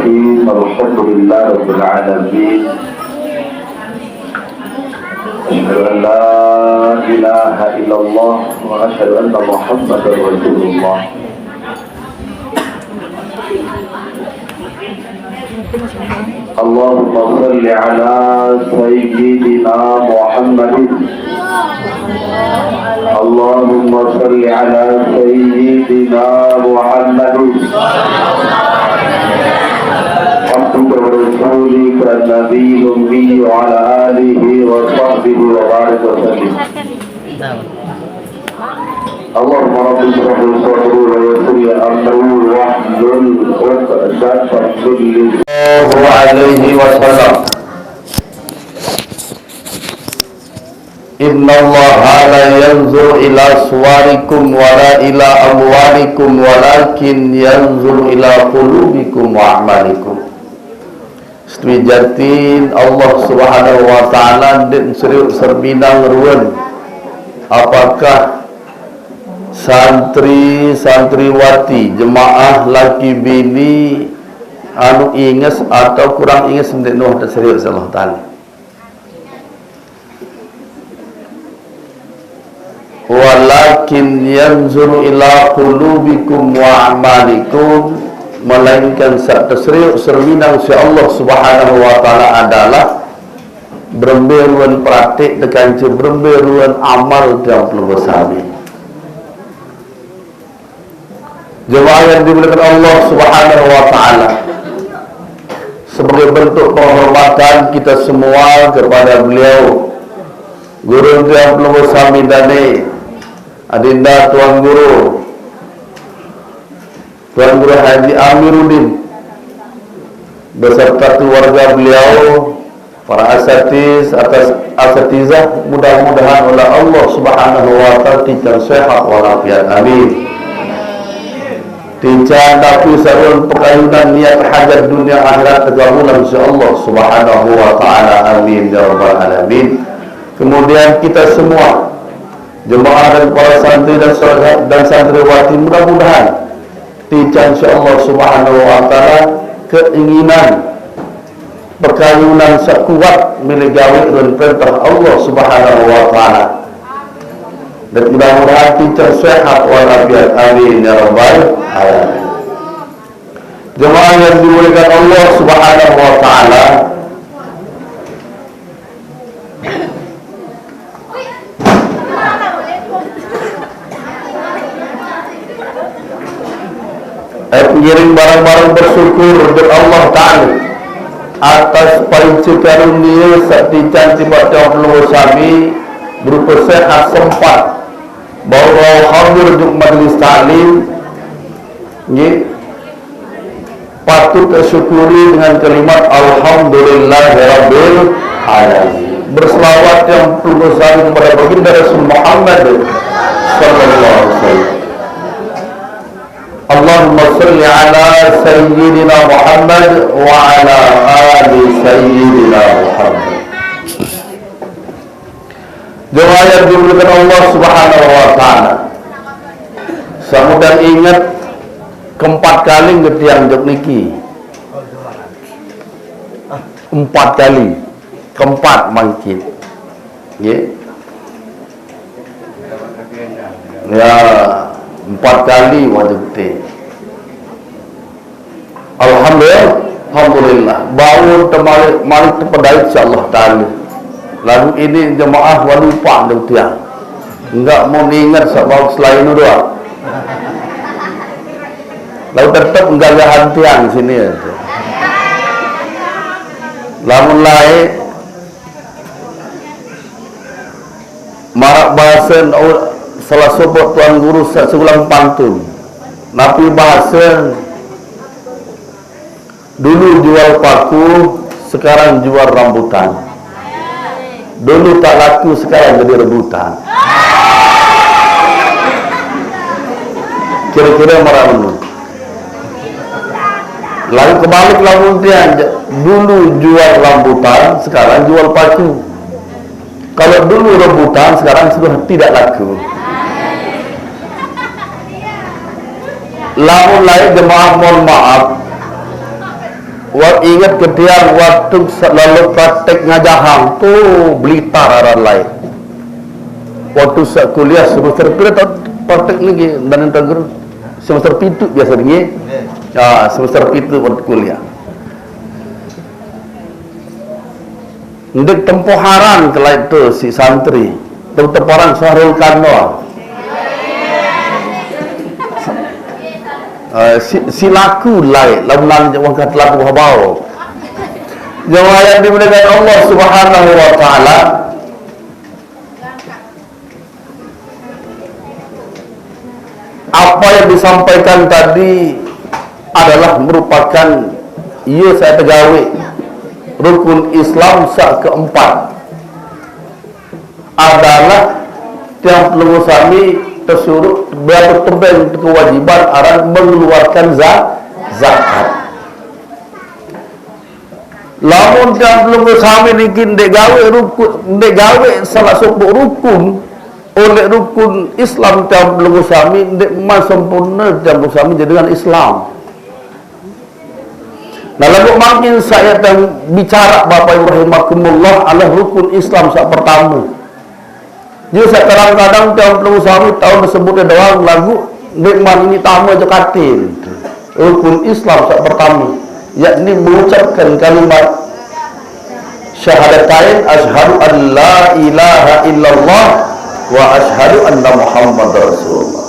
الرحيم الحمد لله رب العالمين أشهد أن لا إله إلا الله وأشهد أن محمدا رسول الله اللهم صل على سيدنا محمد اللهم صل على سيدنا محمد عبدك ورسولك النبي الأمي وعلى آله وصحبه وبارك وسلم اللهم رب اشرح لي صدري ويسر لي أمري واحلل عقدة من لساني عليه وسلم Inna Allah la yanzur ila suwarikum wala ila amwalikum walakin yanzur ila qulubikum wa a'malikum. Setujatin Allah Subhanahu wa taala den serius serbinang ruwen apakah santri santriwati jemaah laki bini anu inges atau kurang inges ndek noh serius Allah taala. Walakin yanzuru ila qulubikum wa a'malikum, melainkan saat tasri'u serminang si Allah Subhanahu wa taala adalah beremberuan praktik dengan beremberuan amal dalam pelebasami. Jemaah yang dimuliakan Allah Subhanahu wa taala, sebagai bentuk penghormatan kita semua kepada beliau Guru Tiang Pelebasami Dane Adinda Tuan Guru Haji Amiruddin beserta keluarga beliau, para asatizah, mudah-mudahan oleh Allah Subhanahu wa taala diberikan sehat walafiat, amin. Tincan tapi sarun pekayunan niat hajat dunia akhirat tergabulan insyaallah Subhanahu wa taala, amin ya rabbal alamin. Kemudian kita semua jemaah dan para santri dan santriwati, mudah-mudahan tincan insyaallah Subhanahu wa taala keinginan perkayunan sekuat melegawi dan perintah Allah Subhanahu wa taala, dan mudah-mudahan tincan sehat walafiat, amin ya rabbal alamin. Jemaah yang dimuliakan Allah Subhanahu wa taala, mengiring barang-barang bersyukur untuk Allah Ta'ala atas panci karunia satican tiba-tiba pelebasami berupa sehat sempat bahawa hadir untuk majlis ta'lim, patut tersyukuri dengan kalimat Alhamdulillahirabbil alamin. Berselawat yang pelebasami kepada baginda Rasul Muhammad sallallahu alaihi wasallam. Allahumma salli ala sayyidina Muhammad wa ala ali sayyidina Muhammad. Jemaah yang dimuliakan Allah Subhanahu wa taala, samudan ingat keempat kali ngetiang jok niki. 4 kali. Keempat mangkit. Nggih. Ya, 4 kali wajib teh. Alhamdulillah bangun temalik terpedai insyaallah taala. Lalu ini jemaah walupa dah tiang. Enggak mau ingat sebab selain itu doang. Lalu tetap enggak ada hantian sini aja. Lamun lain marak bahasan salah sebuah tuan guru seulang pantun. Nabi bahasa dulu jual paku, sekarang jual rambutan. Dulu tak laku, sekarang jadi rebutan. Kira-kira marah menurut. Lalu kebalik lamun dia, dulu jual rambutan, sekarang jual paku. Kalau dulu rebutan, sekarang sudah tidak laku. Lamun lain jemaah mohon maaf, ingat ketiang waktu lalu praktek ngajahang tu Blitar orang lain. Waktu saya kuliah semester berapa praktek lagi dan negeri semester pitu biasa ni. Ya, semester pitu waktu kuliah. Ndek tempoharan kala itu si santri. Tempoharan Syahrul Kano. Silaku lain lawan wong kat laku habau. Jemaah yang dimuliakan Allah Subhanahu wa taala, apa yang disampaikan tadi adalah merupakan saya tegawe rukun Islam keempat adalah tiap pelungu sami tersuruh bertembeng kewajiban aran mengeluarkan zakat. Lamun tiap pelungu sami nikin dek gawe salah satu rukun oleh rukun Islam tiap pelungu sami dek mas sempurna tiap pelungu sami dengan Islam. Nah, lalu makin saya bicara Bapak Ibu rahimakumullah adalah rukun Islam saat pertama. Jadi saya kadang-kadang tiap pelungu sami tahun tersebutnya doang lagu nikmat ini tamu aja katin. Rukun Islam saat pertama, yakni mengucapkan kalimat syahadatain asyhadu an la ilaha illallah wa asyhadu anna Muhammadar Rasulullah.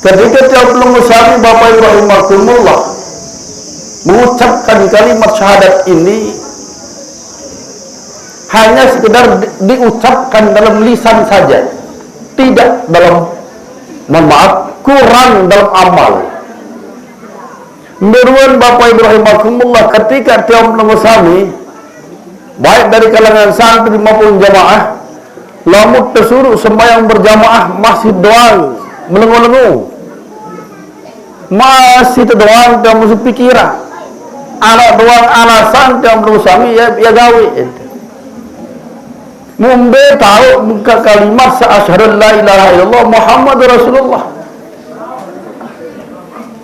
Ketika tiap pelungu sami Bapak Ibu rahimakumullah mengucapkan kalimat syahadat ini hanya sekedar diucapkan dalam lisan saja, tidak dalam, kurang dalam amal. Beruan Bapak Ibu rahimakumullah, ketika tiap pelungu sami baik dari kalangan santri maupun jamaah lamun tersuruh sembahyang berjamaah masih doang melengu-lengu, masih terdoang dalam musuh pikiran, anak doang alasan tiap pelungu sami ya gawe. Mumbe tahu muka kalimat asyhadu la ilaha illallah Muhammadur Rasulullah.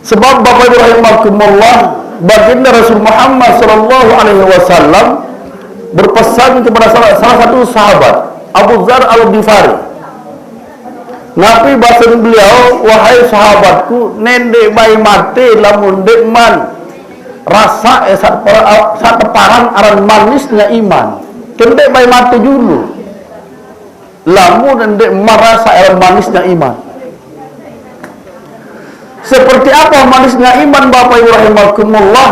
Sebab Bapak Ibu rahimakumullah, baginda Rasul Muhammad sallallahu alaihi wasallam berpesan kepada salah satu sahabat, Abu Dzar Al-Ghifari. Nabi bahasa beliau, wahai sahabatku, nendek bayi mati lamun dek man rasa saat teparan aran manisnya iman. Kendek bayi mati dulu lamun ndek merasa air manisnya iman. Seperti apa manisnya iman Bapak Ibu rahimakumullah?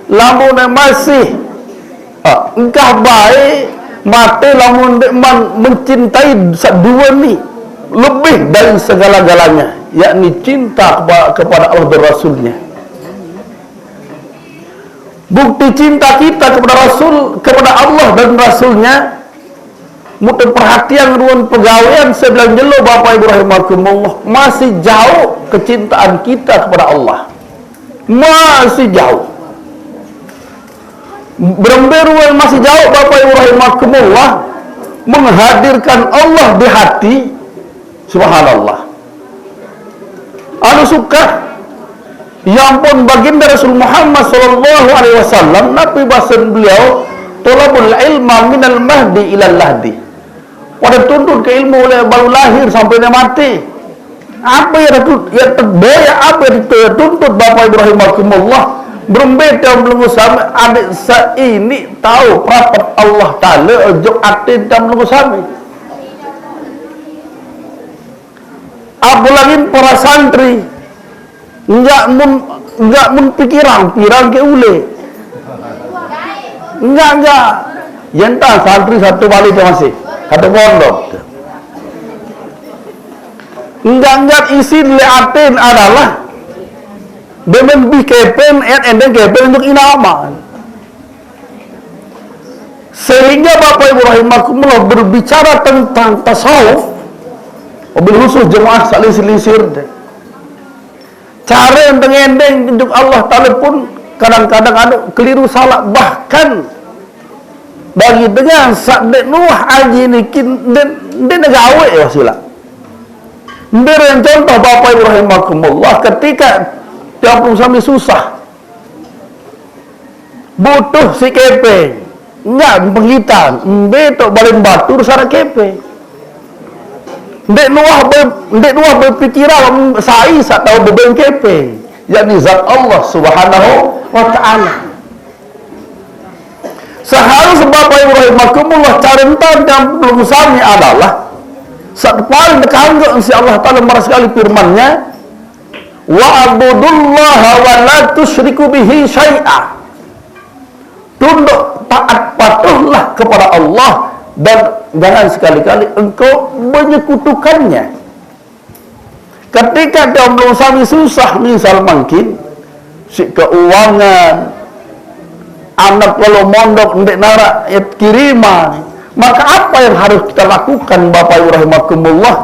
Lamun masih engkau baik mati lamun ndek mencintai dua ni lebih dari segala-galanya, yakni cinta kepada Allah dan Rasulnya. Bukti cinta kita kepada Rasul, kepada Allah dan Rasulnya, mudah perhatian ruang pegawaian sebelah jelo Bapak Ibu rahimakumullah, masih jauh kecintaan kita kepada Allah, masih jauh. Beremberuan masih jauh Bapak Ibu rahimakumullah, menghadirkan Allah di hati. Subhanallah. Anu suka yang pun baginda Rasul Muhammad sallallahu alaihi wasallam, Nabi bahasa beliau, tolabul ilma minal mahdi ilal lahdi. Pada tuntut ke ilmu oleh baru lahir sampai dia mati. Apa yang terboya, apa yang dituntut Bapak Ibu rahimakumullah, berbeda belum sama adik ini tahu prapat Allah Ta'ala ojok atin dan belum sama. Apalagi para santri enggak mun pikiran ke ule. Enggak. Yenta santri satu balik masih. Kata pondok. Enggak isi leatin adalah dengan bikepen dan kepen untuk inaman. Sehingga Bapak Ibu rahimakumullah berbicara tentang tasawuf, mobil khusus jemaah saling selisir. Cara yang tengendeng untuk Allah Ta'ala pun kadang-kadang ada keliru salah. Bahkan bagi dengan sabdek Nuh aji nikin den gawe ya sila. Beri contoh Bapak Ibu rahimakumullah, ketika tiap sami susah butuh si kepe enggak penghitan betok balik batur sara kepe ndek nuah berpikiran sai sak tahu beben kepe yakni zat Allah Subhanahu wa taala. Seharusnya Bapak Ibu rahimakumullah carentan yang belum sami adalah saat paling dekat si Allah taala marah sekali firman-Nya wa abudullaha wa la tusyriku bihi syai'a. Tunduk taat patuhlah kepada Allah dan jangan sekali-kali engkau menyekutukannya. Ketika dia belum sami susah, misal mungkin si keuangan, anak kalau mondok ndek nara kiriman, maka apa yang harus kita lakukan Bapak Ibu rahimakumullah?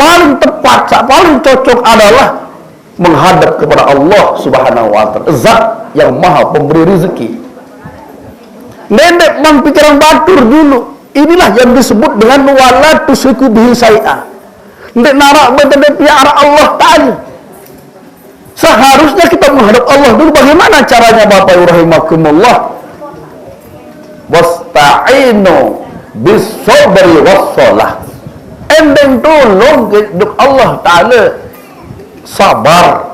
Paling tepat, paling cocok adalah menghadap kepada Allah Subhanahu wa taala, zat yang maha pemberi rezeki. Nenek mang pikiran batur dulu. Inilah yang disebut dengan wala tusyriku bihi syai'a. Ndek narak betul piara Allah Ta'ala. Seharusnya kita menghadap Allah dulu. Bagaimana caranya Bapak Ibu rahimakumullah? Wasta'inu bis-sabri was-shalah. Endeng tolong hidup Allah Ta'ala sabar.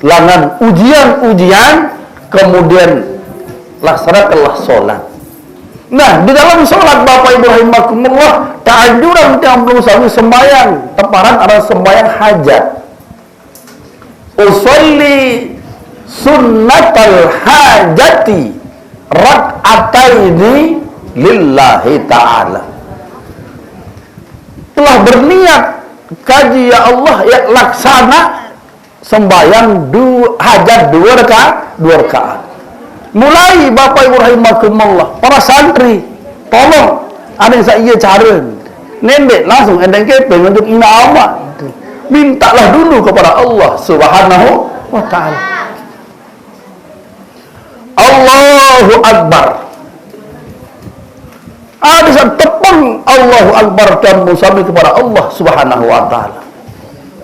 Langan ujian-ujian, kemudian laksanakanlah sholat. Nah, di dalam sholat Bapak Ibu rahimakumullah, ta'anjuran yang belum sami sembahyang teparan adalah sembahyang hajat. Usolli sunnatal hajati rak'ataini lillahi ta'ala. Telah berniat kaji ya Allah ya laksana sembahyang hajat 2 rakaat. Mulai Bapak Ibu rahimakumullah, para santri tolong ada yang saya cara nembek langsung endeng kepe untuk ina amat, mintalah dulu kepada Allah Subhanahu wa taala. Allahu Akbar. Ada saat tepung Allahu Akbar dan musami kepada Allah Subhanahu wa taala,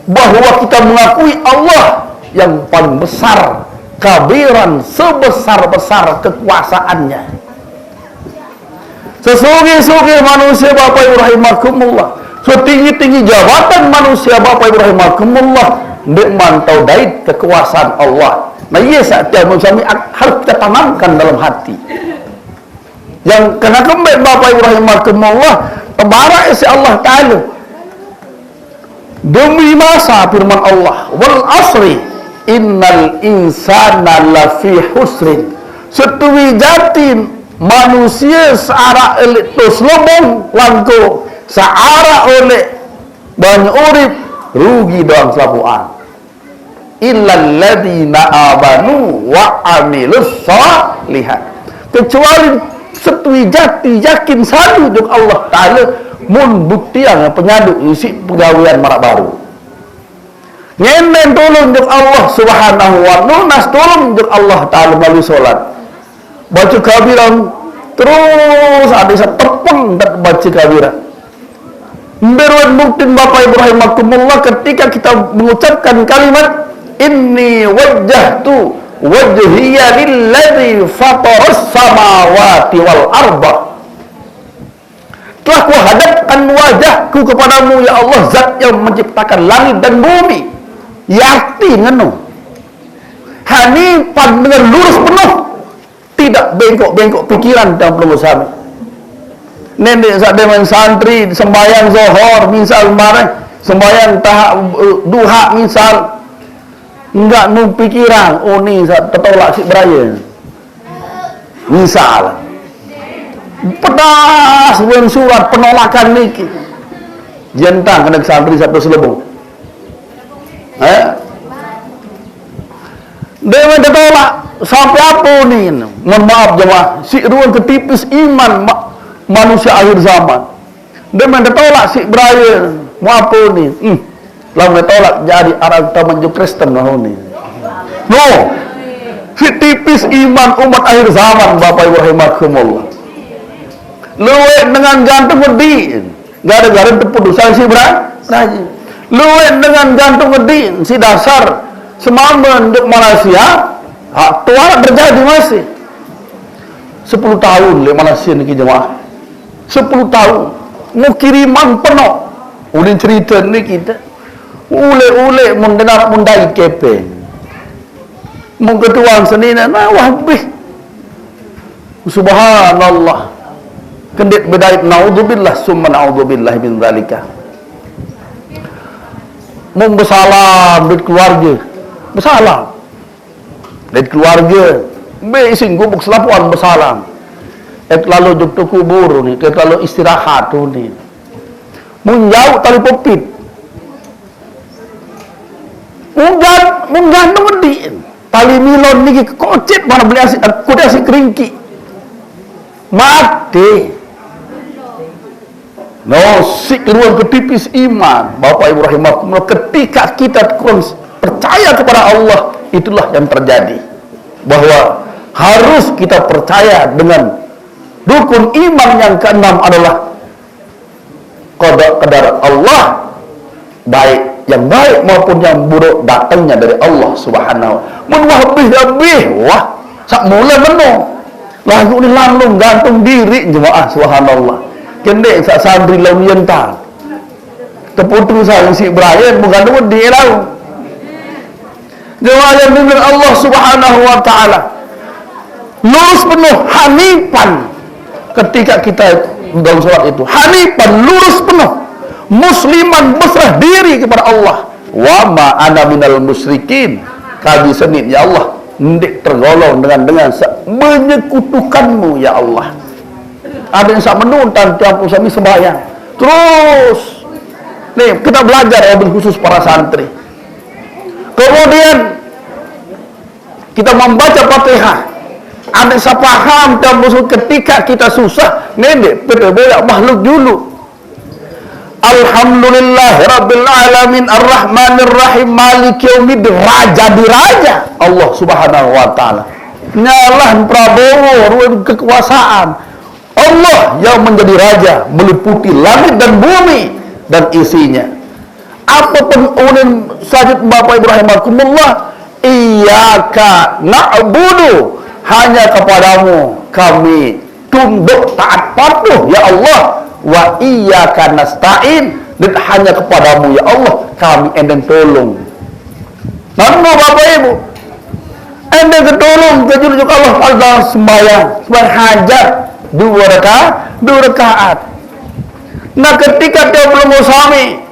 bahwa kita mengakui Allah yang paling besar, kabiran, sebesar-besar kekuasaannya. Sesugi-sugi manusia Bapak Ibu rahimakumullah, setinggi-tinggi jabatan manusia Bapak Ibu rahimakumullah, ndek mantau dait kekuasaan Allah. Nah iya saat kami harus kita tanamkan dalam hati. Yang kena kembali Bapak Ibu rahimakumullah, tabarak isi Allah Ta'ala. Demi masa firman Allah, wal asri innal insana lafi husrin. Setui jatin manusia seara elik tos lembong langko, seara oleh banyak urip rugi dalam selapuan. Illal ladina amanu wa amilus shalihat. Kecuali setui jati yakin sadu dengan Allah Ta'ala mun buktian penyaduk isi pegawaian marak baru. Nyenden tolong untuk Allah Subhanahu wa ta'ala, nunas tolong untuk Allah Ta'ala melalui sholat. Baca kabiran terus ada tepung dan baca kabiran. Beruat bukti Bapak Ibu rahimakumullah ketika kita mengucapkan kalimat inni wajjahtu wajhiya lilladzi fataras samawati wal arda. Telah kuhadapkan wajahku kepadamu ya Allah, zat yang menciptakan langit dan bumi. Yakti ngenu hanifan dengan lurus penuh, tidak bengkok-bengkok pikiran dan perlu sami. Nenek saat dengan santri sembahyang zuhur misal kemarin, sembahyang duha misal, enggak nu pikiran oh ni tertolak si beraya misal pedas dengan surat penolakan niki jentang kena santri satu selebung dia tertolak sampai apa ni, mohon maaf jemaah, si ruang ketipis iman manusia akhir zaman. Dia tertolak si beraya mau apa ni, lalu tertolak jadi orang tamanjuk Kristen lah ni. No, si tipis iman umat akhir zaman Bapak Ibu rahimakumullah. Luwe dengan jantung gede, gara-gara terputusan si beraya. Luwe dengan jantung gede si dasar semaman untuk Malaysia Hak tua terjadi masih 10 tahun le Malaysia ni jemaah. 10 tahun mau kiriman penuh. Ulin cerita ni kita. Ule mendengar mundai kepeng. Mau ketuan senina nah wahbih. Subhanallah. Kendit bedait naudzubillah summa naudzubillah min zalika. Mau bersalam di keluarga. Bersalam. Di keluarga. Be isin gubuk selapuan bersalam. Lalu juk tu kubur ni, lalu istirahat tu ni. Munjau tali popit. Munggan nudi. Tali milon ni kocet mana beli asyik kuda asyik keringki. Mati. No, sik ruang ketipis iman. Bapak Ibu rahimakumullah, ketika kita percaya kepada Allah, itulah yang terjadi. Bahwa harus kita percaya dengan rukun iman yang keenam adalah qada qadar Allah, baik yang baik maupun yang buruk datangnya dari Allah Subhanahu. Mun habis wah sak mula benar. Lagu ni langlung gantung diri jemaah subhanallah. Kendek sak santri lawan yentan. Terputus sang si Ibrahim mengandung dia lau. Jemaah yang dimuliakan Allah Subhanahu wa taala. Lurus penuh hanifan ketika kita dalam salat itu. Hanifan lurus penuh. Musliman berserah diri kepada Allah. Wa ma ana minal musyrikin. Kaji Senin ya Allah. Ndik tergolong dengan menyekutukanmu ya Allah. Ada yang sak menuntan tiap usami sembahyang. Terus nih kita belajar wabil khusus para santri. Kemudian kita membaca Fatihah. Ada yang paham dan musuh ketika kita susah. Nenek berbeda makhluk dulu. Alhamdulillah Rabbil Alamin Ar-Rahmanir Rahim Maliki Yaumiddin. Raja diraja Allah Subhanahu wa ta'ala. Nyalah Prabowo kekuasaan Allah yang menjadi raja, meliputi langit dan bumi dan isinya. Apapun ulun sajid Bapak Ibu rahimakumullah, iyyaka na'budu, hanya kepadamu kami tunduk taat patuh ya Allah. Wa iyyaka nasta'in, dan hanya kepadamu ya Allah kami endang tolong. Namun Bapak Ibu endang tolong kejujuk Allah pada sembahyang hajat dua rakaat. Nah ketika dia belum usami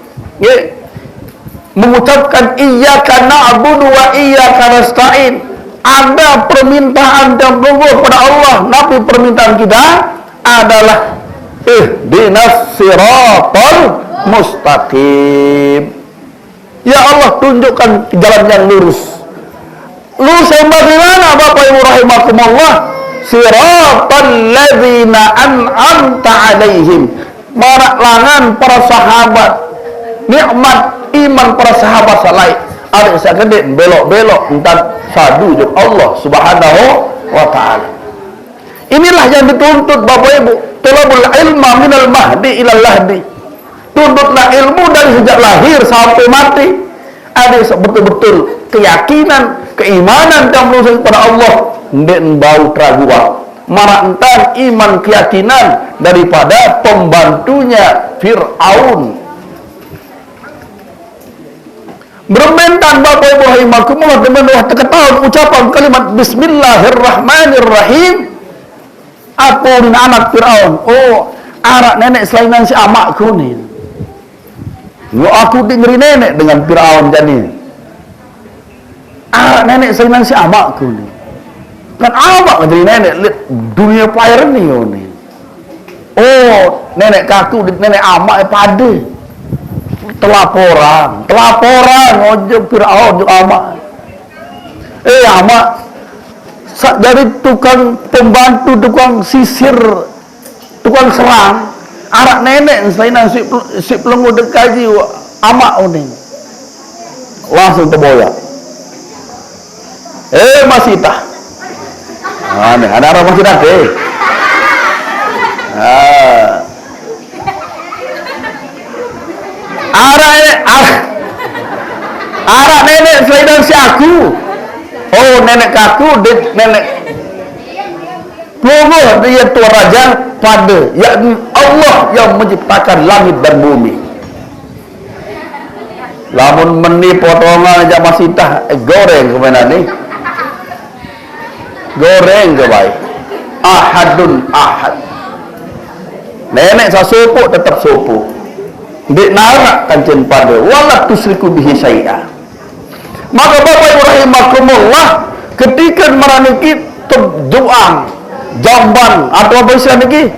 mengucapkan iyyaka na'budu wa iyyaka nasta'in, ada permintaan dan berdoa kepada Allah. Nabi permintaan kita adalah ihdinas siratal mustaqim. Ya Allah, tunjukkan jalan yang lurus. Lurus yang bagaimana Bapak Ibu rahimakumullah? Siratal ladzina an'amta alaihim. Maraklangan para sahabat, nikmat iman para sahabat salai. Ada sakit belok-belok entar sadu jeung Allah Subhanahu wa taala. Inilah yang dituntut Bapak Ibu. Talabul ilma minal mahdi ilal lahdi. Tuntutlah ilmu dari sejak lahir sampai mati. Ada betul-betul keyakinan, keimanan dan berusaha kepada Allah. Ndek bau keraguan. Marantan iman keyakinan daripada pembantunya Fir'aun. Bermentan Bapak Ibu rahimakumullah dengan ketahuan ucapan kalimat Bismillahirrahmanirrahim. Apa anak Fir'aun? Oh, anak nenek selainan si amakku ni. Aku ngeri nenek dengan Fir'aun jadi. Anak nenek selainan si amakku ni. Kan amak ngeri nenek lihat dunia player ni ni. Oh, nenek kaku nenek amak pada. Telaporan ojek Fir'aun ojek amak. Amak dari tukang pembantu, tukang sisir, tukang serang, anak nenek selain si pelenggu dekaji amak uning langsung terboyak. Masih tah ada orang masih dah arah nenek selain si aku Oh, nenek kaku, nenek Logo dia Tuhan Raja pada yakni Allah yang menciptakan langit dan bumi. Lamun meni potongan aja masih tah goreng kemana nih? Goreng ke baik. Ahadun ahad. Nenek sasupu tetap supu. Dek narak kancen pada wala tusriku bihi syai'a. Maka Bapak Ibu rahimakumullah ketika meraniki doa jamban atau apa istilah lagi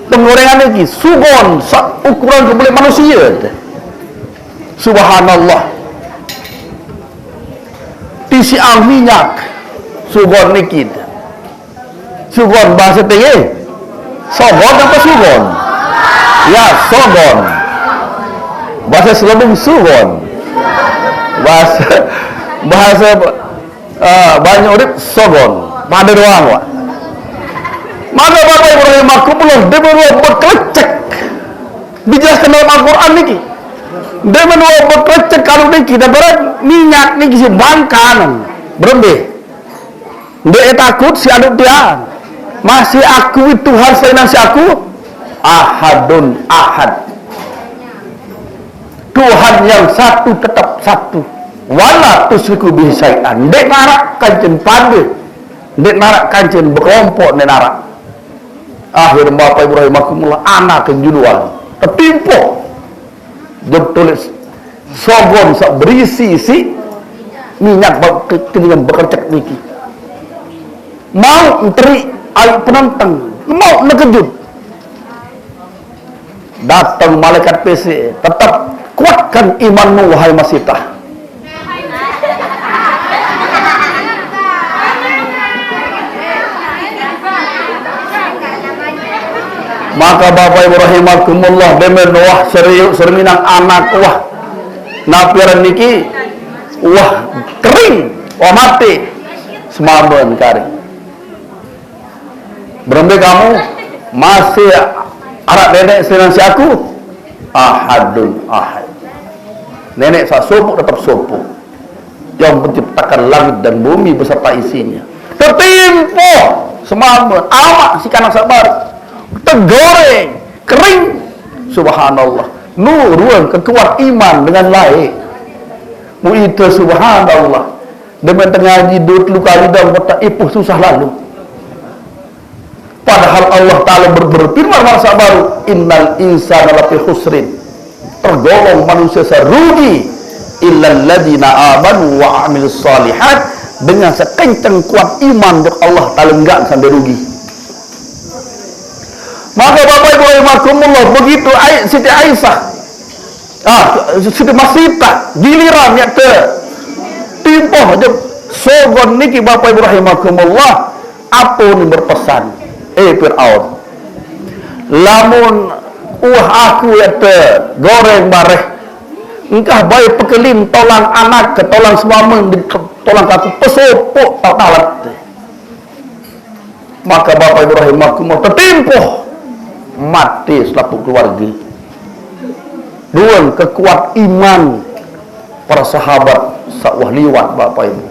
penggorengan lagi sugon ukuran kebelik manusia. Subhanallah, tisi minyak sugon niki sugon bahasa tinggi sogon apa sugon ya sogon bahasa Selebung sugon bahasa banyak urip sogon pada doang wak. Maka Bapak Ibu rahimakumullah dia menurut berkelecek dijelaskan dalam Al-Quran niki dia menurut berkelecek kalau niki dan berat minyak niki si bangkan berembih dia takut si aduk dia masih aku itu Tuhan selain si aku ahadun ahad Tuhan yang satu tetap satu wala tusriku bihi syai'an dek narak kancen pande dek narak kancen berkelompok dek narak. Akhir Bapak Ibu rahimakumullah anak kejuduan tertimpo dia tulis sogon sak berisi isi minyak ketinggian bekercek niki mau menteri air penantang mau nekejut datang malaikat PC tetap kuatkan imanmu wahai masitah. Maka Bapak Ibu rahimakumullah demen wah serius serminang anak wah napiran niki wah kering wah mati semaben kari berembe kamu masih anak nenek senang si aku ahadun ahad nenek sak supu tetap supu yang menciptakan langit dan bumi beserta isinya tertimpo semaben amak si kanak sabar tegoreng kering subhanallah nurun kekuat iman dengan lain mu itu subhanallah dengan tengah hidup luka lidang kota ipuh susah lalu padahal Allah Ta'ala berfirman masa baru innal insana lafi khusrin tergolong manusia serugi illal ladina amanu wa amilus salihat dengan sekencang kuat iman untuk Allah Ta'ala enggak sampai rugi. Maka Bapak Ibu rahimakumullah begitu Siti Aisyah Siti Masita giliran ya timpoh aja sogon niki Bapak Ibu rahimakumullah apa ni berpesan Fir'aun lamun aku ya goreng bareh engkah baik pekelin tolang anak ke tolang semameng tolang kaku pesopok tak talat maka Bapak Ibu rahimakumullah tertimpoh mati selaku keluarga duan kekuat iman para sahabat sawah liwat Bapak Ibu.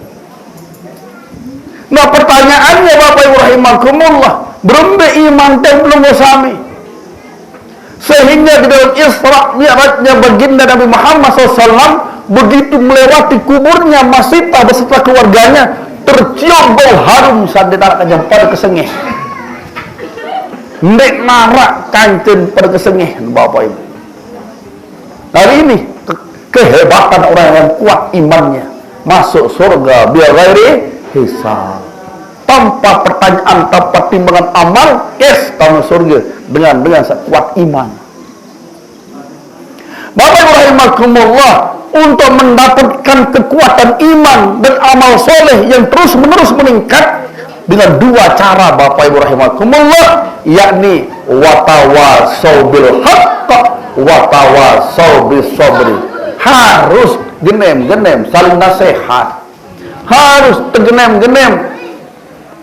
Nah pertanyaannya Bapak Ibu rahimakumullah berembe iman dan belum sami sehingga di dalam Isra Mi'rajnya baginda Nabi Muhammad SAW begitu melewati kuburnya Masita beserta keluarganya tercium bau harum saat ditarakkan pada kesengih ndek narak kancen pada kesengih Bapak Ibu. Hari ini kehebatan orang yang kuat imannya masuk surga biar ghairi hisab tanpa pertanyaan tanpa timbangan amal yes kamu surga dengan sekuat iman. Bapak Ibu rahimakumullah untuk mendapatkan kekuatan iman dan amal soleh yang terus menerus meningkat dengan dua cara Bapak Ibu rahimakumullah yakni watawasau bil haqq watawasau bis sabri harus genem-genem saling nasihat harus tegenem-genem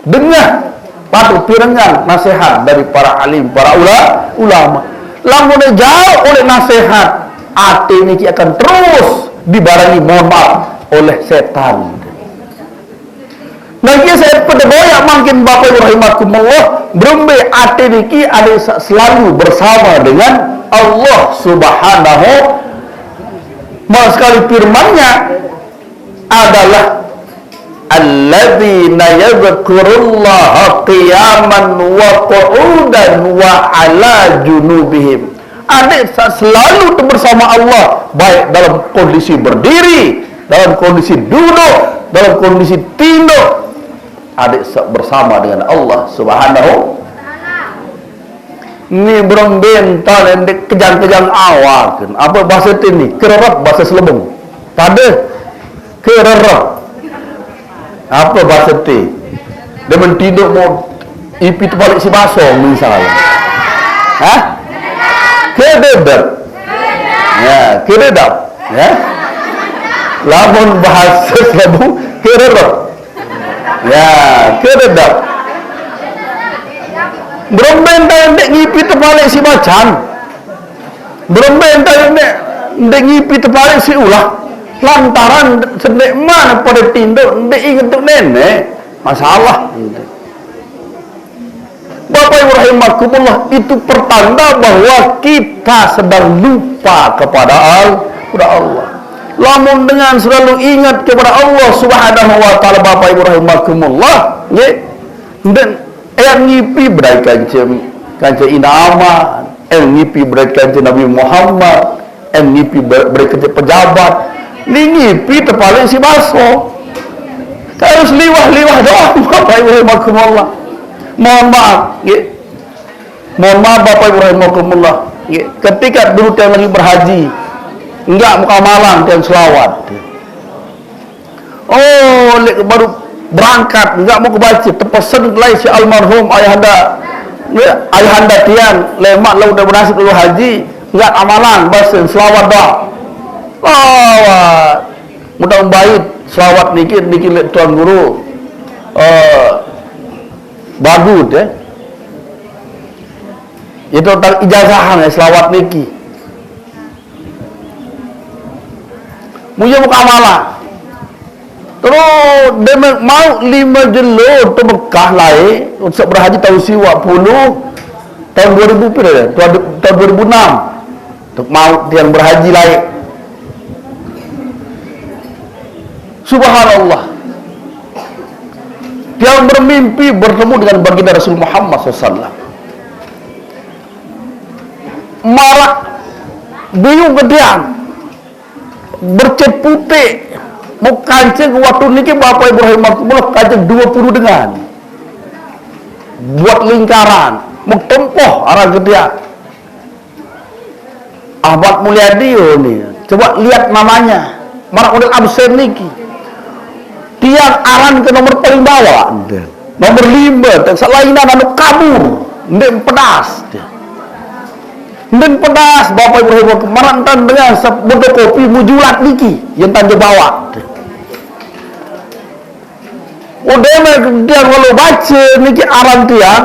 dengan patuh pirengan nasihat dari para alim para ulama lamun jauh oleh nasihat hati ini akan terus dibarengi mohon maaf oleh setan Lagi saya pada boyak makin Bapak Ibu rahimakumullah, berumbe ati niki ada selalu bersama dengan Allah Subhanahu. Maka sekali firman-Nya adalah alladzina yadhkurullaha qiyaman wa qu'udan wa ala junubihim. Ada selalu bersama Allah, baik dalam kondisi berdiri, dalam kondisi duduk, dalam kondisi tinduk. Adik bersama dengan Allah Subhanahu. Ini belum bentar kejang-kejang awal kan. Apa bahasa ini? Kererap bahasa Selebung. Pada kererap. Apa bahasa ini? Dia mentinduk mau ipi terbalik si basong misalnya. Hah? Kededap. Ya, kededap. Ya. Lamun bahasa Selebung kererap. Ya, kededap. Belum bentar ndek ngipi terbalik si macan. Belum bentar ndek ngipi terbalik si ulah. Lantaran sedek mana pada tinduk ndek ingat tu nenek. Masalah. Bapak Ibu rahimakumullah, itu pertanda bahwa kita sedang lupa kepada Allah. Lamun dengan selalu ingat kepada Allah Subhanahu wa taala Bapak Ibu rahimakumullah, nggih. Dan ngipi berai kanca inama, ngipi berai kanca Nabi Muhammad, ngipi berai kanca pejabat, ngipi terpaling si baso. Terus liwah-liwah doang Bapak Ibu rahimakumullah. Mohon maaf, nggih. Mohon maaf Bapak Ibu rahimakumullah, nggih. Ketika dulu yang lagi berhaji, enggak muka malam dan selawat. Oh, baru berangkat enggak mau kebaca terpesen lai si almarhum ayahanda, ya, ayahanda tiang lemak lah udah bernasib dulu haji enggak amalan bahasa selawat dah. Selawat. Mudah baik selawat dikit tuan guru. Bagus ya. Itu tentang ijazahan ya selawat niki. Muja muka amalan. Terus dia mau 5 jelur tu Mekah lain untuk berhaji tahun siwa 10 tahun 2000 pira tahun 2006 untuk mau yang berhaji lain. Subhanallah. Dia bermimpi bertemu dengan baginda Rasul Muhammad SAW. Marah bingung kediam bercat putih. Mau kancing waktu niki Bapak Ibu rahimakumullah kancing 20 dengan buat lingkaran mau tempoh arah dia Ahmad Mulyadi nih coba lihat namanya marah udah absen niki tiang aran ke nomor paling bawah nomor 5 dan selain anu kabur ndek pedas dan pedas Bapak Ibu rahimakumullah marantan dengan sebotol kopi mujulat niki yang tanda bawah. Udah dia kalau baca niki aran tiang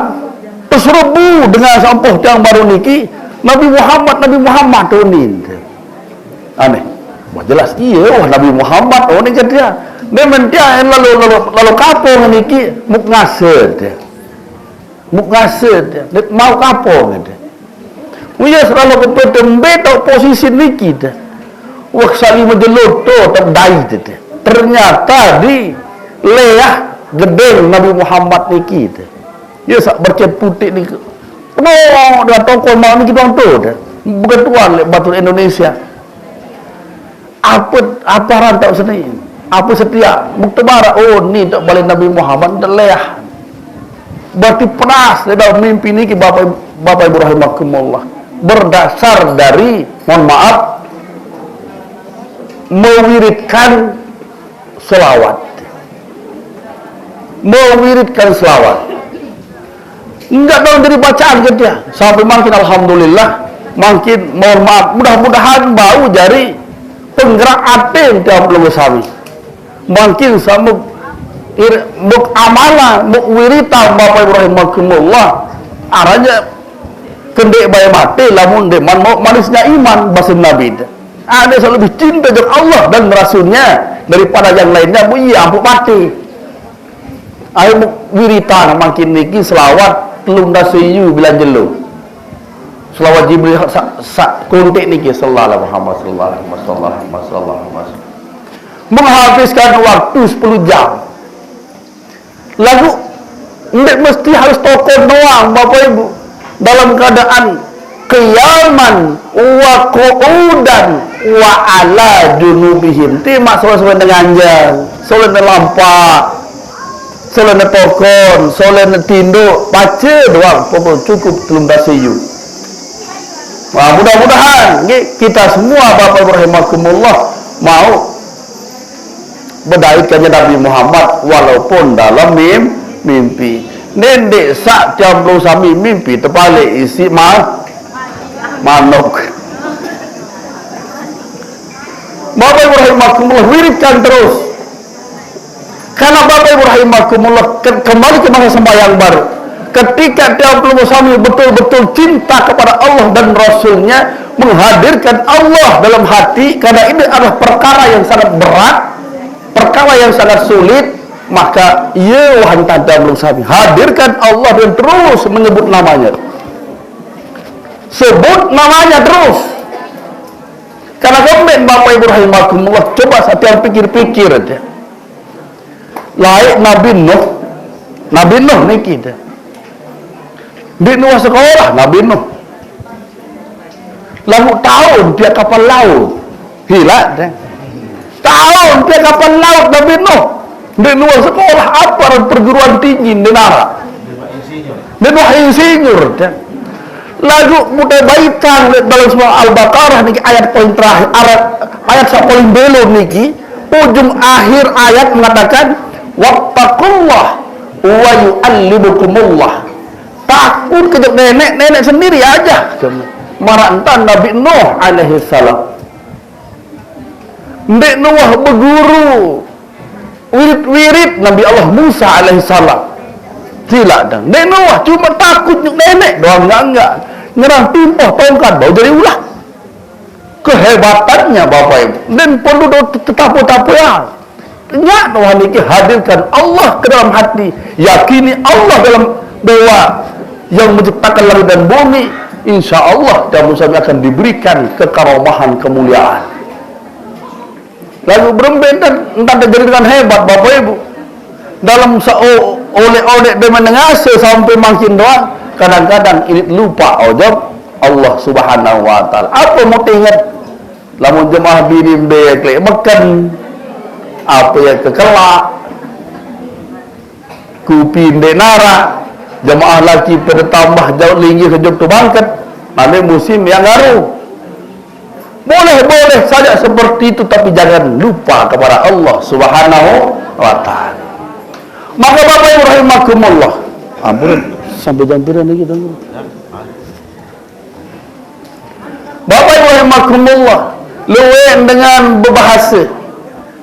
terserbu dengan sampuh tiang baru niki Nabi Muhammad tu ni aneh wah jelas iya wah Nabi Muhammad oh ni dia memang dia lalu kapung niki muk ngased dia mau kapung dia punya selalu kepetembe tau posisi niki dia wah sali menjelur tu terdai dia ternyata di leah gedeng Nabi Muhammad niki tu. Dia sak bercat putih ni. Penuh dengan toko mau niki bang tu. Bukan tuan lek Batul Indonesia. Apa rantau seni? Apa setia? Muktebara oh ni tak balik Nabi Muhammad terleah. Berarti penas dalam mimpi niki Bapak Ibu rahimakumullah. Berdasar dari mohon maaf mewiridkan selawat. Mewiridkan selawat enggak tahu dari bacaan dia sampai makin alhamdulillah makin mohon maaf mudah-mudahan bau jari penggerak aten tiap belum sami makin sama muk amala muk wirita Bapak Ibu rahimakumullah arahnya kendek bayi mati lamun de manisnya iman bahasa Nabi ada lebih cinta dengan Allah dan Rasulnya daripada yang lainnya bu iya ampun mati. Ayo wiritan makin niki selawat telung dasiyu bila jelu. Selawat Jibril sak kontek niki sallallahu Muhammad sallallahu alaihi wasallam. Menghabiskan waktu 10 jam. Lalu tidak mesti harus tokoh doang Bapak Ibu. Dalam keadaan qiyaman wa qu'udan wa ala junubihim. Timak solat dengan jang, solat lampak, solat tokon, solat tinduk, baca doang cukup telung dasiyu. Wah, mudah-mudahan kita semua Bapak Ibu rahimakumullah mau berdaitkannya Nabi Muhammad walaupun dalam mimpi. Nendek sak jamblo sami mimpi terbalik isi manuk. Bapak Ibu rahimakumullah, wiridkan terus. Karena Bapak Ibu rahimakumullah kembali ke masa sembahyang baru. Ketika jamblo sami betul-betul cinta kepada Allah dan Rasulnya, menghadirkan Allah dalam hati, karena ini adalah perkara yang sangat berat, perkara yang sangat sulit, maka ya wahai belum sami, hadirkan Allah dan terus menyebut namanya. Sebut namanya terus. Karena komen Bapak Ibu rahimakumullah, coba setiap pikir-pikir aja. Laik Nabi Nuh niki dah. Di Nuh sekolah Nabi Nuh. Lalu tahun dia kapal laut. Hilang dah. Tahun dia kapal laut Nabi Nuh. Di luar sekolah apa perguruan tinggi di Nara. Dia insinyur. Lalu mudah baikan dalam surah Al-Baqarah niki ayat paling terakhir, ayat sak paling belum niki, ujung akhir ayat mengatakan wattaqullah wa yu'allimukumullah. Takut ke nenek sendiri aja. Marantan Nabi Nuh alaihi salam. Ndek Nuh berguru wirid Nabi Allah Musa alaihissalam. Tidak dah. Ndek Nuh cuma takut nenek doang, enggak. Nyerang timpah tongkat bau jadi ulah. Kehebatannya Bapak Ibu. Dan perlu tetapu-tapu ya. Nyak Nuh niki hadirkan Allah ke dalam hati. Yakini Allah dalam doa yang menciptakan langit dan bumi. Insya Allah dan Musa akan diberikan kekaromahan kemuliaan. Lalu berembetan entah terjadi dengan hebat Bapak Ibu. Dalam oleh dengan ngase sampai makin doang, kadang-kadang ini lupa ojab Allah Subhanahu wa taala. Apa mau ingat? Lamun jemaah birim bekle makan apa ya kekelak kupin denara jemaah lagi pada tambah jauh linggi ke Jogja bangket nanti musim yang ngaruh. Boleh saja seperti itu, tapi jangan lupa kepada Allah Subhanahu wa taala. Maka Bapak Ibu rahimakumullah, ampun sampai jam berapa lagi dong. Bapak Ibu rahimakumullah, luwen dengan berbahasa.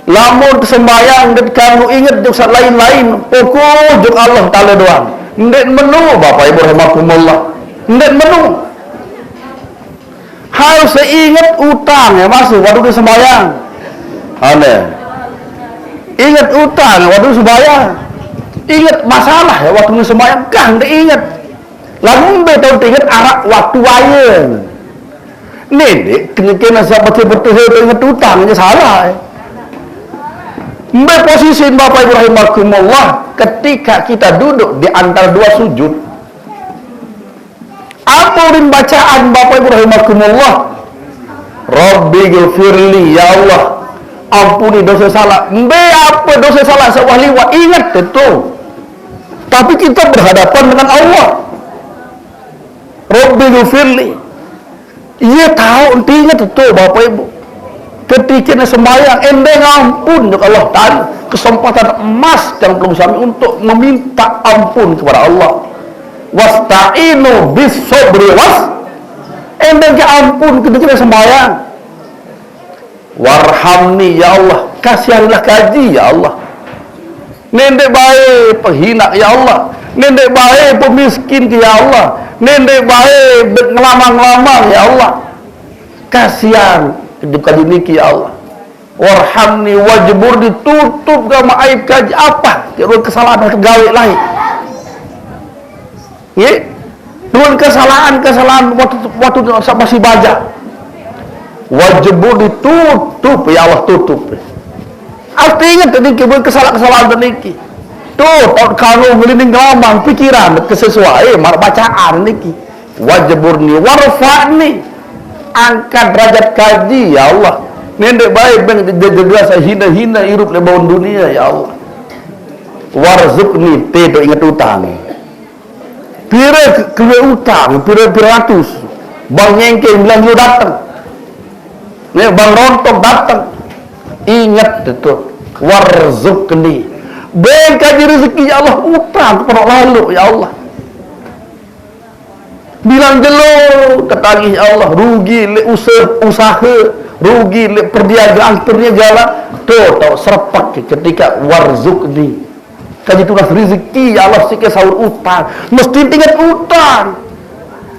Lamun sembahyang dan kamu ingat dosa lain-lain, pokok juk Allah taala doang. Ndak menu Bapak Ibu rahimakumullah. Ndak menu. Harus ingat utang ya masuk waktu sembahyang. Aneh. Ingat utang waktu sembahyang. Ingat masalah ya waktu sembahyang kah ndak ingat. Lalu betul ingat arak waktu wayang. Nih, kena betul-betul ingat utang aja salah. Posisi Bapak Ibu rahimakumullah ketika kita duduk di antara dua sujud. Apurin bacaan Bapak Ibu rahimakumullah. Rabbi ghfirli ya Allah. Ampuni dosa salah. Apa dosa salah sewah-liwat ingat itu. Tapi kita berhadapan dengan Allah. Rabbi ghfirli. Ia tahu ingat itu Bapak Ibu. Ketika sembahyang endeng ampun untuk Allah Ta'ala, kesempatan emas yang belum sami untuk meminta ampun kepada Allah. Wasta'inu bis sabri endeng ke ampun ketika sembahyang. Warhamni ya Allah, kasihanlah kaji ya Allah. Nendek baik penghina ya Allah, nendek baik pemiskin ya Allah, nendek baik ngelamang-lamang ya Allah. Kasihan hidup kaji niki ya Allah. warhamni wajbur, ditutup gama aib kaji apa dua kesalahan kegawe lain ya, dua kesalahan waktu masih baca wajbur, ditutup ya Allah, tutup artinya tadi kesalahan niki tuh kalau ngelinding gampang pikiran kesesuai bacaan niki wajburni warfa'ni, angkat derajat kaji ya Allah, nendek baik bang jelas hina hirup lebon dunia ya Allah, warzukni tidak ingat utang pira utang pira ratus bang nyengke bilang lu datang nih bang rontok datang, ingat itu warzukni bang kaji rezeki ya Allah, utang kepada lalu ya Allah, bilang jelo ketagih ya Allah, rugi le usaha rugi le perniagaan tuh tau serpak ketika warzukni kaji tunas rezeki ya Allah, sikit sahur utang mesti ingat utang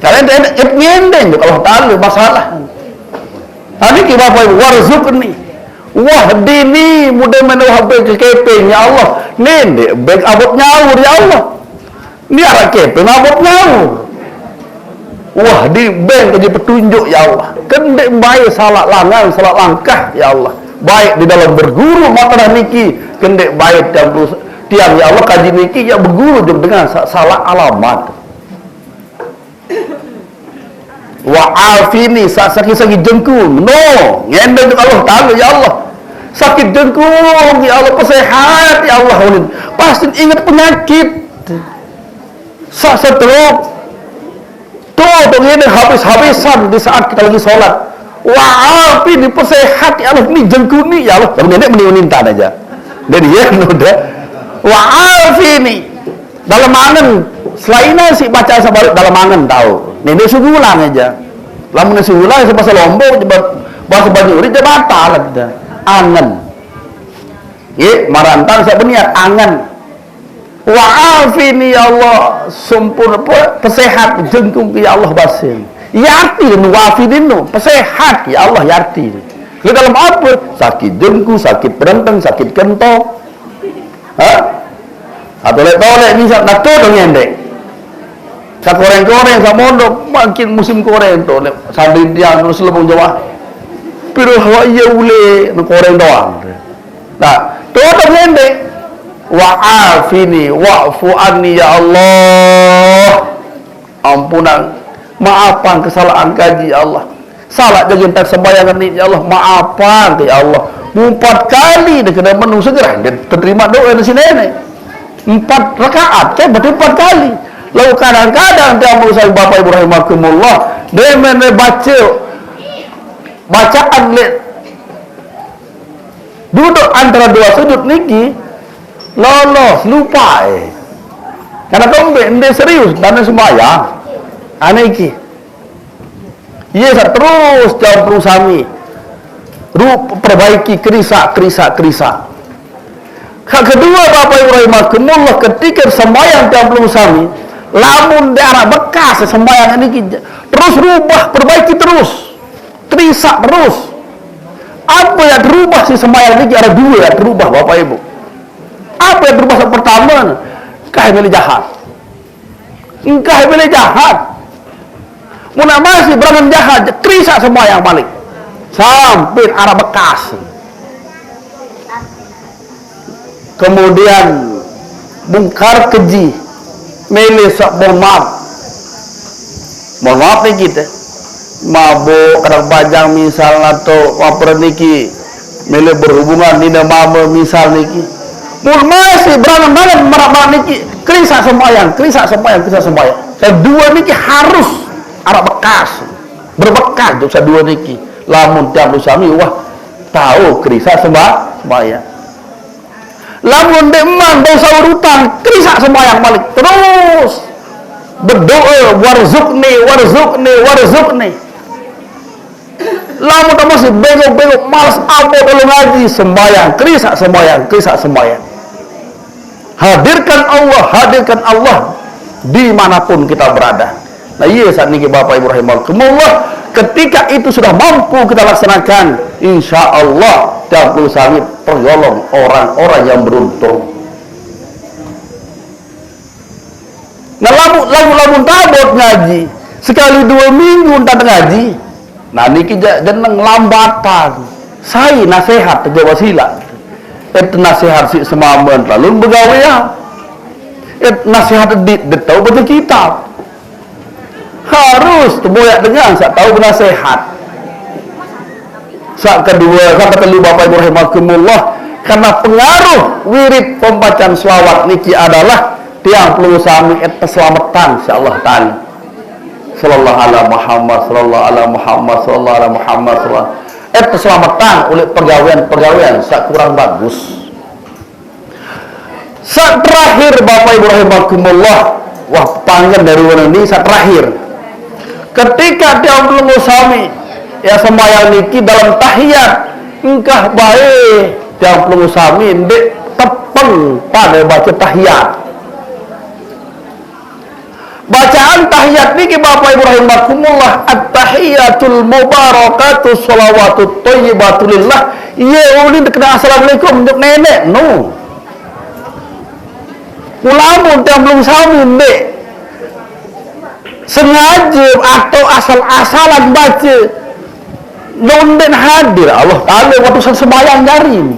kalian nyendeng Allah Ta'ala masalah ini kita apa warzukni wahdini mudah menuhabai kekepeng ya Allah, nendek baik abot nyawur ya Allah, ini arah kepeng abot nyawur, wah di bank jadi petunjuk ya Allah, kendek baik salah langan salah langkah ya Allah, baik di dalam berguru maka niki kendek baik tiang ya Allah kaji niki ya berguru dengan salah alamat, wa afini sakit jengkung no ngendeng Allah Ta'ala ya Allah, sakit jengkung ya Allah, kesehat ya Allah, pasti ingat penyakit stroke tuh begini habis-habisan di saat kita lagi sholat, wah api di pesehat ya Allah, ini jengkung nih ya Allah, nenek meninta aja dan dia udah wah api nih dalam angen selainnya si baca sebalik dalam angen tahu nenek sugulang aja, lamun sugulang bahasa Lombok bahasa Banyuri dia batal kita angen ya marantang saya berniat angen wa'afini ya Allah sempurna pesehat jengkung ya Allah basin yarti dan wa'afini pesehat ya Allah yarti di dalam apa sakit jengkung, sakit perenteng, sakit kentong atau lek bisa nak tuh dong nyendek sa koreng-koreng sa mondok makin musim koreng tuh sambil dia nus lebong Jawa pero hawa iya ule koreng doang nah tuh dong nyendek wa'afini wa'fu anni ya Allah, ampunan maafkan kesalahan kaji ya Allah, salah jaga tak sembayangan ni ya Allah, maafkan ya Allah 4 kali dia kena menung segera dia terima doa di sini 4 rakaat kan berarti 4 kali lalu kadang-kadang dia berusaha Bapak Ibu rahimakumullah dia baca bacaan duduk antara dua sudut niki lolos lupa karena kamu serius dan sembahyang aneh iki iya terus jawab perusami perbaiki kerisa kedua Bapak Ibu rahimakumullah ketika sembahyang jawab perusami lamun darah bekas sembahyang ini terus rubah perbaiki terus kerisa terus apa yang berubah si sembahyang ini ada 2 yang berubah Bapak Ibu. Apa yang berubah pertama? Engkau milih jahat. Engkau milih jahat. Muna masih berangan jahat, kerisa sembahyang balik. Sampai arah bekas. Kemudian bungkar keji, milih mohon maaf nih kita. Mabuk kadang bajang misal atau apa niki milih berhubungan tidak mama misal niki pun masih berangan marah niki kerisa sembahyang kedua niki harus arah bekas berbekas dosa 2 niki lamun tiap sami wah tahu kerisa sembahyang lamun demang dosa urutan kerisa sembahyang balik terus berdoa warzukni lamun tak masih bengok malas apa kalau ngaji sembahyang kerisa sembahyang hadirkan Allah dimanapun kita berada. Nah iya saat ini Bapak Ibu rahimakumullah ketika itu sudah mampu kita laksanakan insya Allah tiap sami tergolong orang-orang yang beruntung. Nah, lamun tabot ngaji sekali 2 minggu tak ngaji, nah niki jeneng lambatan. Saya nasihat aja wasilah. Nasihat si semamen lalu begawe ya. Nasihat tahu baca kitab. Harus terboyak dengan sak tahu nasihat. Sak kedua, sak ketiga Bapak Ibu rahimakumullah, karena pengaruh wirid pembacaan selawat niki adalah tiang perlu sami keselamatan insyaallah taala. Sallallahu ala Muhammad, sallallahu ala Muhammad, sallallahu ala Muhammad, sallallahu keselamatan oleh pegawaian sak kurang bagus. Sak terakhir Bapak Ibu rahimakumullah, wah panjang dari mana ini sak terakhir. Ketika dia belum sami ya sembahyang niki dalam tahiyat engkah baik dia belum sami ndek tepeng pada baca tahiyat. Bacaan tahiyat niki Bapak Ibu rahimakumullah, at-tahiyatul mubarakatus shalawatut thayyibatu lillah. Iya ulin kena assalamualaikum untuk nenek no. Ulamun yang belum sami ndek sengaja atau asal-asalan baca nonden hadir Allah Ta'ala waktu sembahyang jarin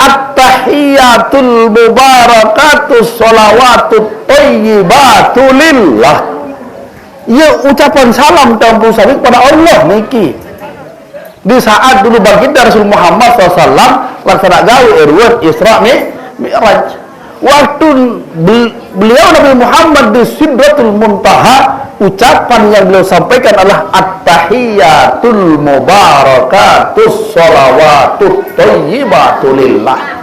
at-tahiyatul mubarakatus sholawatut thayyibatu lillah. Ya ucapan salam dan puji kepada Allah niki di saat dulu baginda Rasul Muhammad SAW laksana gawe irwah Isra Mi'raj. Waktu beliau Nabi Muhammad di Sidratul Muntaha, ucapan yang beliau sampaikan adalah at-tahiyatul mubarakatus sholawatut thayyibatu lillah.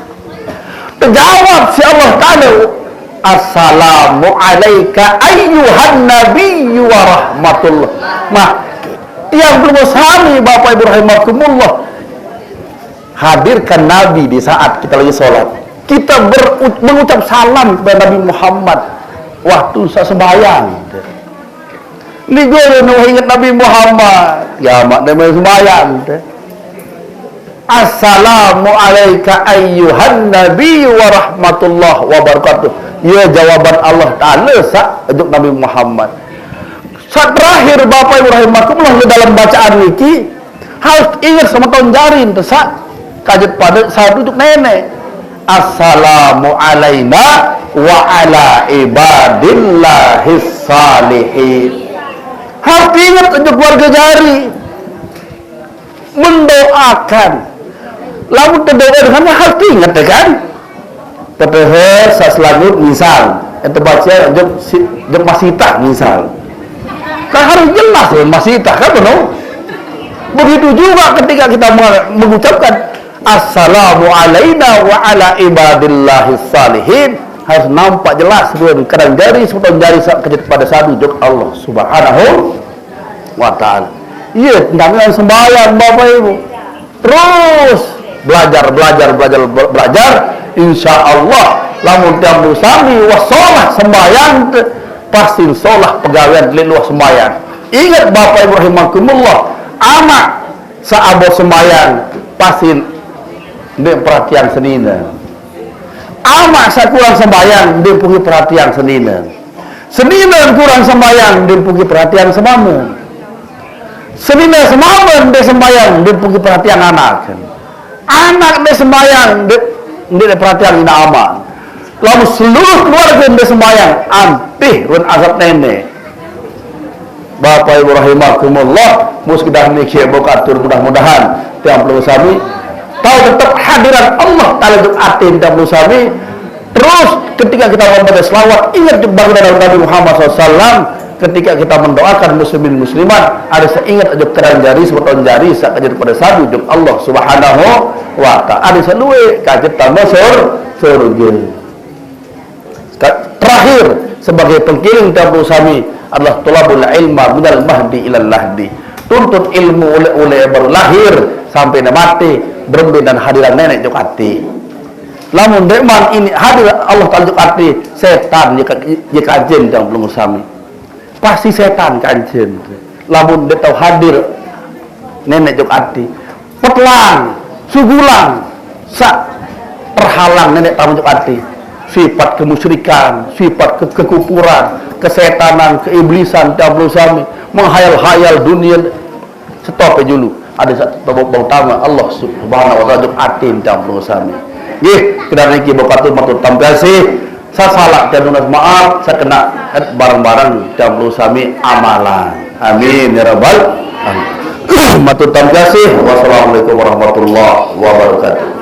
Terjawab si Allah Ta'ala, assalamu alayka ayyuhan nabiyyu wa rahmatullah. Nah, yang belum sami Bapak Ibu rahimakumullah, hadirkan Nabi di saat kita lagi sholat. Kita mengucap salam kepada Nabi Muhammad waktu saya sembahyang. Ini gue ingat Nabi Muhammad. Ya mak nama sembahyang. Assalamu alayka ayyuhan nabiyyu wa rahmatullah wa barakatuh. Ya jawaban Allah Ta'ala untuk Nabi Muhammad. Saat terakhir Bapak Ibu rahimakumullah dalam bacaan niki harus ingat sama tahun jarin saat kajet pada saat duduk nenek. Assalamu alaina wa ala ibadillahis salihin. Harus ingat untuk keluarga jari mendoakan. Lalu terdoa dengan harus ingat kan? Terus selanjut misal itu baca jok masita misal. Kan harus jelas ya masita kan benar. Begitu juga ketika kita mengucapkan assalamu alaina wa ala ibadillahis salihin, harus nampak jelas kadang jari sepotong jari pada satu jok Allah Subhanahu wa Ta'ala. Iya, namanya sembahyang Bapak Ibu. Terus belajar insya Allah lamun tiap sami wasolah sembahyang pasti sholah pegawaian liluah sembahyang. Ingat Bapak Ibu rahimakumullah, anak saabot sembahyang pasti dia perhatian senina. Amak saya kurang sembahyang, dia punya perhatian senina. Senina kurang sembahyang, dia punya perhatian semamun. Senina semamun dia sembahyang, dia punya perhatian anak. Anak dia sembahyang, dia perhatian ina amak. Lalu seluruh keluarga dia sembahyang, ampih run azab nenek. Bapak Ibu rahimakumullah, muskidah niki bokatur mudah-mudahan tiap perlu sami tahu tetap hadiran Allah Ta'ala untuk atin dan musami. Terus ketika kita membaca selawat, ingat baginda Nabi Muhammad SAW. Ketika kita mendoakan muslimin muslimat, ada seingat aja kerang jari sepotong jari sakajet pada satu untuk Allah Subhanahu wa Ta'ala. Ada seluwe kajet tambah surga. Terakhir sebagai pengkiring dan musami adalah tulabul ilma minal mahdi ilal lahdi. Tuntut ilmu oleh baru lahir sampai mati, berembin dan hadiran nenek jokati. Lamun deman ini hadir Allah Ta'ala jokati, setan jika jin yang belum sami. Pasti setan kanjen. Lamun dia tahu hadir nenek jokati, petlang, sugulang, sak terhalang nenek tamu hati. Sifat kemusyrikan, sifat kekufuran, kesetanan, keiblisan, tablo sami, menghayal-hayal dunia. Stop dulu. Ada satu utama Allah Subhanahu wa taala atin tablo sami. Nggih, kedane iki bapatur matur tambiasi. Saya salah dan maaf, saya kena barang-barang tablo sami amalan. Amin ya rabbal alamin. Matur tambiasi. Wassalamualaikum warahmatullahi wabarakatuh.